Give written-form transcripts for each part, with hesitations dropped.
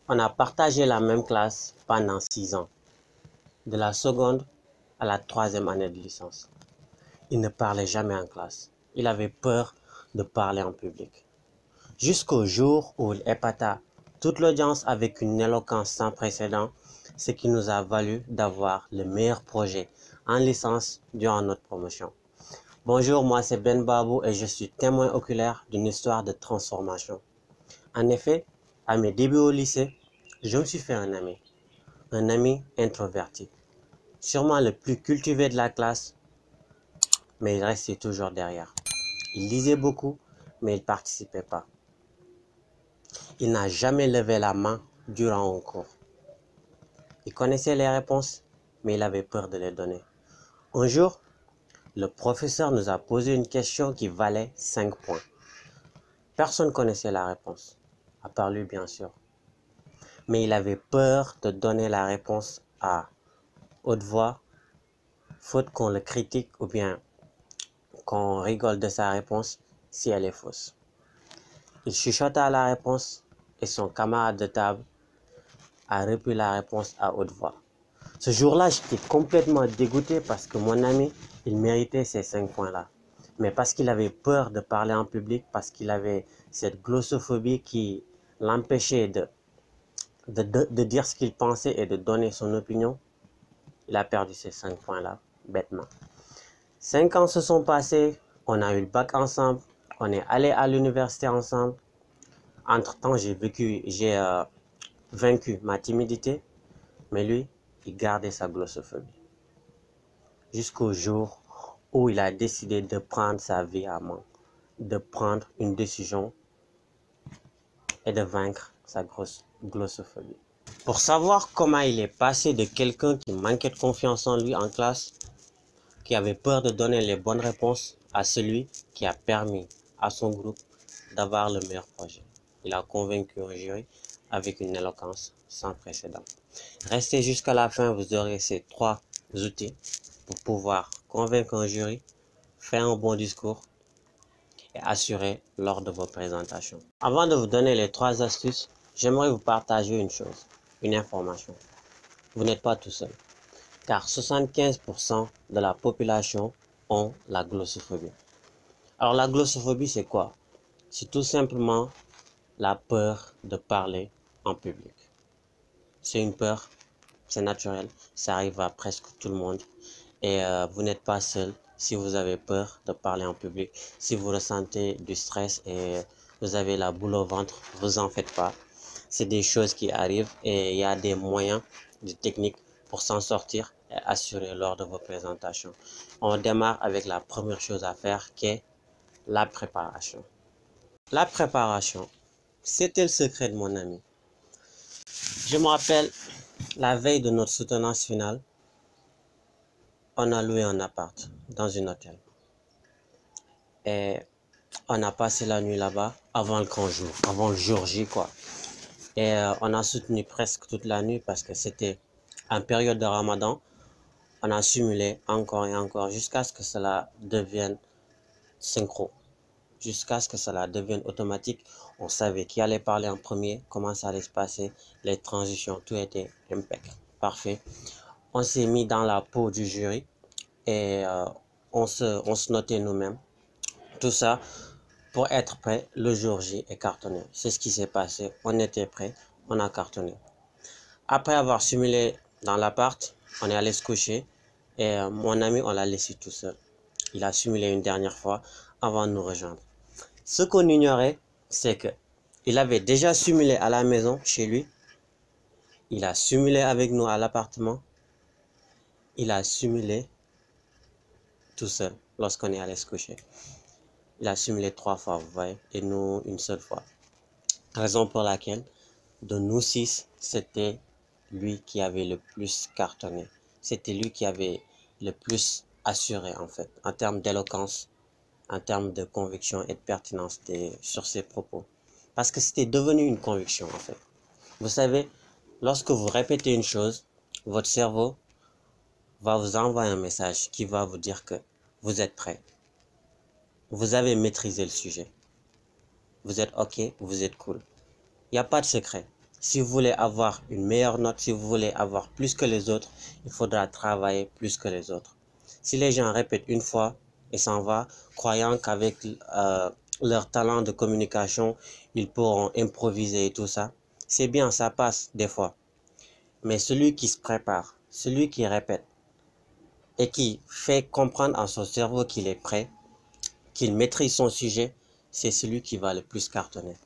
On a partagé la même classe pendant 6 ans, de la seconde à la troisième année de licence. Il ne parlait jamais en classe. Il avait peur de parler en public. Jusqu'au jour où il épata toute l'audience avec une éloquence sans précédent, ce qui nous a valu d'avoir le meilleur projet en licence durant notre promotion. Bonjour, moi c'est Ben Babou et je suis témoin oculaire d'une histoire de transformation. En effet, à mes débuts au lycée, je me suis fait un ami introverti, sûrement le plus cultivé de la classe, mais il restait toujours derrière. Il lisait beaucoup, mais il ne participait pas. Il n'a jamais levé la main durant un cours. Il connaissait les réponses, mais il avait peur de les donner. Un jour, le professeur nous a posé une question qui valait 5 points. Personne ne connaissait la réponse, à part lui bien sûr. Mais il avait peur de donner la réponse à haute voix, faute qu'on le critique ou bien qu'on rigole de sa réponse si elle est fausse. Il chuchota la réponse et son camarade de table a repris la réponse à haute voix. Ce jour-là, j'étais complètement dégoûté parce que mon ami, il méritait ces 5 points-là. Mais parce qu'il avait peur de parler en public, parce qu'il avait cette glossophobie qui l'empêchait de dire ce qu'il pensait et de donner son opinion, il a perdu ces 5 points-là, bêtement. 5 ans se sont passés, on a eu le bac ensemble, on est allé à l'université ensemble. Entre-temps, j'ai vaincu ma timidité, mais lui, il gardait sa glossophobie. Jusqu'au jour où il a décidé de prendre sa vie à main, de prendre une décision et de vaincre sa glossophobie. Pour savoir comment il est passé de quelqu'un qui manquait de confiance en lui en classe, qui avait peur de donner les bonnes réponses, à celui qui a permis à son groupe d'avoir le meilleur projet. Il a convaincu un jury avec une éloquence sans précédent. Restez jusqu'à la fin, vous aurez ces 3 outils pour pouvoir convaincre un jury, faire un bon discours et assurer lors de vos présentations. Avant de vous donner les 3 astuces, j'aimerais vous partager une chose, une information. Vous n'êtes pas tout seul, car 75% de la population ont la glossophobie. Alors la glossophobie, c'est quoi? C'est tout simplement la peur de parler en public. C'est une peur, c'est naturel, ça arrive à presque tout le monde. Et vous n'êtes pas seul si vous avez peur de parler en public. Si vous ressentez du stress et vous avez la boule au ventre, vous en faites pas. C'est des choses qui arrivent et il y a des moyens, des techniques pour s'en sortir et assurer lors de vos présentations. On démarre avec la première chose à faire qui est la préparation. La préparation, c'était le secret de mon ami. Je me rappelle, la veille de notre soutenance finale, on a loué un appart dans un hôtel. Et on a passé la nuit là-bas avant le grand jour, avant le jour J quoi. Et on a soutenu presque toute la nuit parce que c'était en période de Ramadan. On a simulé encore et encore jusqu'à ce que cela devienne synchro, jusqu'à ce que cela devienne automatique. On savait qui allait parler en premier, comment ça allait se passer, les transitions, tout était impeccable, parfait. On s'est mis dans la peau du jury et on se notait nous-mêmes. Tout ça pour être prêt le jour J et cartonné. C'est ce qui s'est passé. On était prêt, on a cartonné. Après avoir simulé dans l'appart, on est allé se coucher et mon ami, on l'a laissé tout seul. Il a simulé une dernière fois avant de nous rejoindre. Ce qu'on ignorait, c'est que il avait déjà simulé à la maison, chez lui. Il a simulé avec nous à l'appartement. Il a simulé tout seul lorsqu'on est allé se coucher. Il a simulé 3 fois, vous voyez, et nous une seule fois. Raison pour laquelle, de nous 6, c'était lui qui avait le plus cartonné. C'était lui qui avait le plus assuré, en fait, en termes d'éloquence, en termes de conviction et de pertinence sur ses propos. Parce que c'était devenu une conviction, en fait. Vous savez, lorsque vous répétez une chose, votre cerveau va vous envoyer un message qui va vous dire que vous êtes prêt. Vous avez maîtrisé le sujet. Vous êtes OK, vous êtes cool. Il n'y a pas de secret. Si vous voulez avoir une meilleure note, si vous voulez avoir plus que les autres, il faudra travailler plus que les autres. Si les gens répètent une fois et s'en va, croyant qu'avec leur talent de communication, ils pourront improviser et tout ça, c'est bien, ça passe des fois. Mais celui qui se prépare, celui qui répète et qui fait comprendre à son cerveau qu'il est prêt, qu'il maîtrise son sujet, c'est celui qui va le plus cartonner.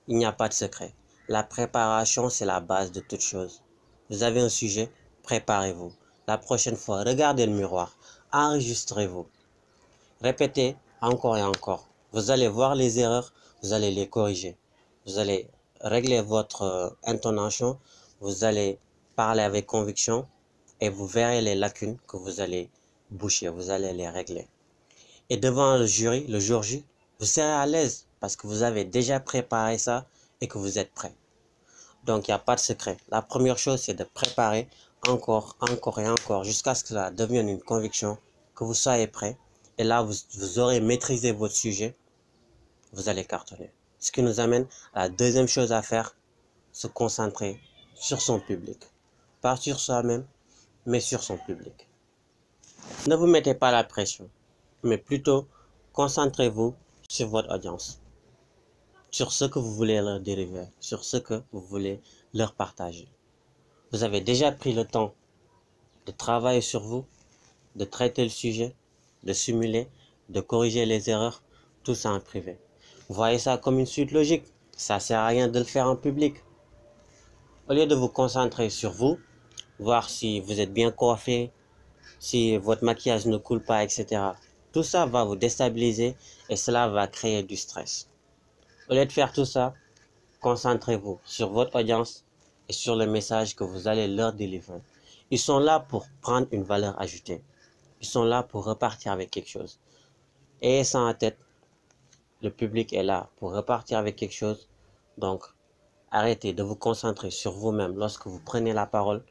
Il n'y a pas de secret. La préparation, c'est la base de toute chose. Vous avez un sujet, préparez-vous. La prochaine fois, regardez le miroir, enregistrez-vous. Répétez encore et encore. Vous allez voir les erreurs, vous allez les corriger. Vous allez régler votre intonation, vous allez parler avec conviction et vous verrez les lacunes que vous allez boucher, vous allez les régler. Et devant le jury, le jour J, vous serez à l'aise parce que vous avez déjà préparé ça et que vous êtes prêt. Donc, il n'y a pas de secret. La première chose, c'est de préparer encore et encore jusqu'à ce que ça devienne une conviction, que vous soyez prêt. Et là, vous aurez maîtrisé votre sujet, vous allez cartonner. Ce qui nous amène à la deuxième chose à faire, se concentrer sur son public. Pas sur soi-même, mais sur son public. Ne vous mettez pas la pression, mais plutôt concentrez-vous sur votre audience, sur ce que vous voulez leur délivrer, sur ce que vous voulez leur partager. Vous avez déjà pris le temps de travailler sur vous, de traiter le sujet, de simuler, de corriger les erreurs, tout ça en privé. Vous voyez ça comme une suite logique. Ça ne sert à rien de le faire en public. Au lieu de vous concentrer sur vous, voir si vous êtes bien coiffé, si votre maquillage ne coule pas, etc. Tout ça va vous déstabiliser et cela va créer du stress. Au lieu de faire tout ça, concentrez-vous sur votre audience et sur le message que vous allez leur délivrer. Ils sont là pour prendre une valeur ajoutée. Ils sont là pour repartir avec quelque chose. Ayez ça en tête. Le public est là pour repartir avec quelque chose. Donc, arrêtez de vous concentrer sur vous-même lorsque vous prenez la parole,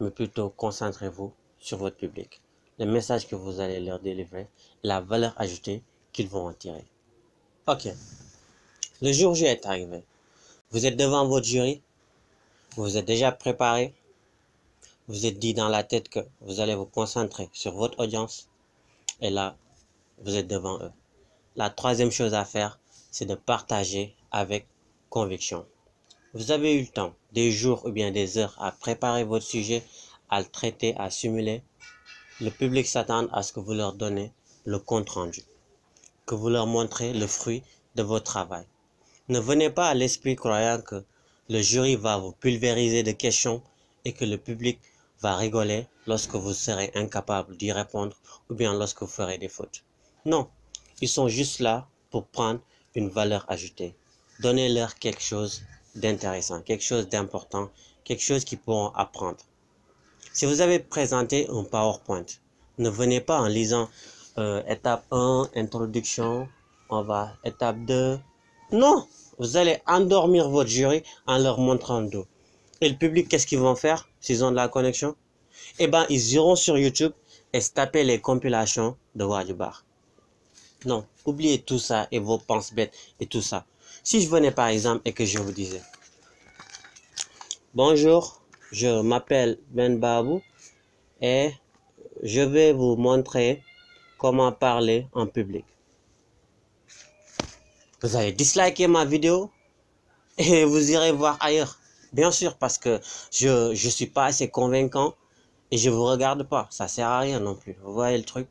mais plutôt concentrez-vous sur votre public. Le message que vous allez leur délivrer, la valeur ajoutée qu'ils vont en tirer. Ok, le jour J est arrivé. Vous êtes devant votre jury, vous vous êtes déjà préparé, vous êtes dit dans la tête que vous allez vous concentrer sur votre audience, et là, vous êtes devant eux. La troisième chose à faire, c'est de partager avec conviction. Vous avez eu le temps, des jours ou bien des heures à préparer votre sujet, à le traiter, à simuler. Le public s'attend à ce que vous leur donnez le compte rendu, que vous leur montrez le fruit de votre travail. Ne venez pas à l'esprit croyant que le jury va vous pulvériser de questions et que le public va rigoler lorsque vous serez incapable d'y répondre ou bien lorsque vous ferez des fautes. Non, ils sont juste là pour prendre une valeur ajoutée. Donnez-leur quelque chose d'intéressant, quelque chose d'important, quelque chose qu'ils pourront apprendre. Si vous avez présenté un PowerPoint, ne venez pas en lisant étape 1, introduction, on va étape 2. Non, vous allez endormir votre jury en leur montrant le dos. Et le public, qu'est-ce qu'ils vont faire s'ils ont de la connexion? Eh bien, ils iront sur YouTube et se taper les compilations de Wadjubar. Non, oubliez tout ça et vos penses bêtes et tout ça. Si je venais par exemple et que je vous disais, bonjour, je m'appelle Ben Babou et je vais vous montrer comment parler en public. Vous allez disliker ma vidéo et vous irez voir ailleurs. Bien sûr, parce que je ne suis pas assez convaincant et je ne vous regarde pas. Ça ne sert à rien non plus. Vous voyez le truc?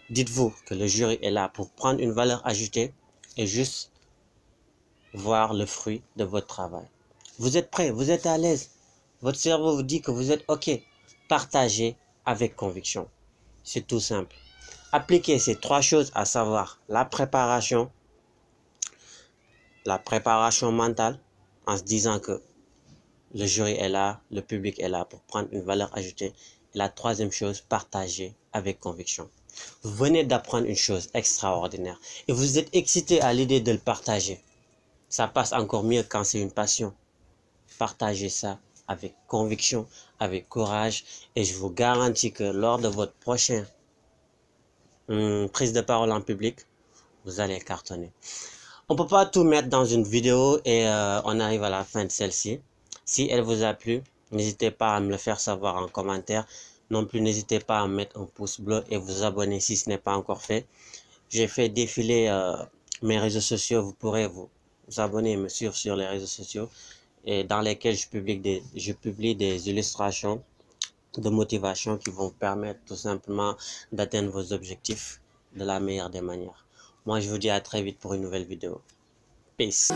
Dites-vous que le jury est là pour prendre une valeur ajoutée et juste voir le fruit de votre travail. Vous êtes prêt, vous êtes à l'aise. Votre cerveau vous dit que vous êtes OK. Partagez avec conviction. C'est tout simple. Appliquez ces trois choses, à savoir la préparation mentale, en se disant que le jury est là, le public est là pour prendre une valeur ajoutée. Et la troisième chose, partager avec conviction. Vous venez d'apprendre une chose extraordinaire et vous êtes excité à l'idée de le partager. Ça passe encore mieux quand c'est une passion. Partagez ça avec conviction, avec courage et je vous garantis que lors de votre prochaine prise de parole en public, vous allez cartonner. On peut pas tout mettre dans une vidéo et on arrive à la fin de celle-ci. Si elle vous a plu, n'hésitez pas à me le faire savoir en commentaire. Non plus, n'hésitez pas à mettre un pouce bleu et vous abonner si ce n'est pas encore fait. J'ai fait défiler mes réseaux sociaux. Vous pourrez vous abonner et me suivre sur les réseaux sociaux et dans lesquels je publie des illustrations de motivation qui vont permettre tout simplement d'atteindre vos objectifs de la meilleure des manières. Moi, je vous dis à très vite pour une nouvelle vidéo. Peace.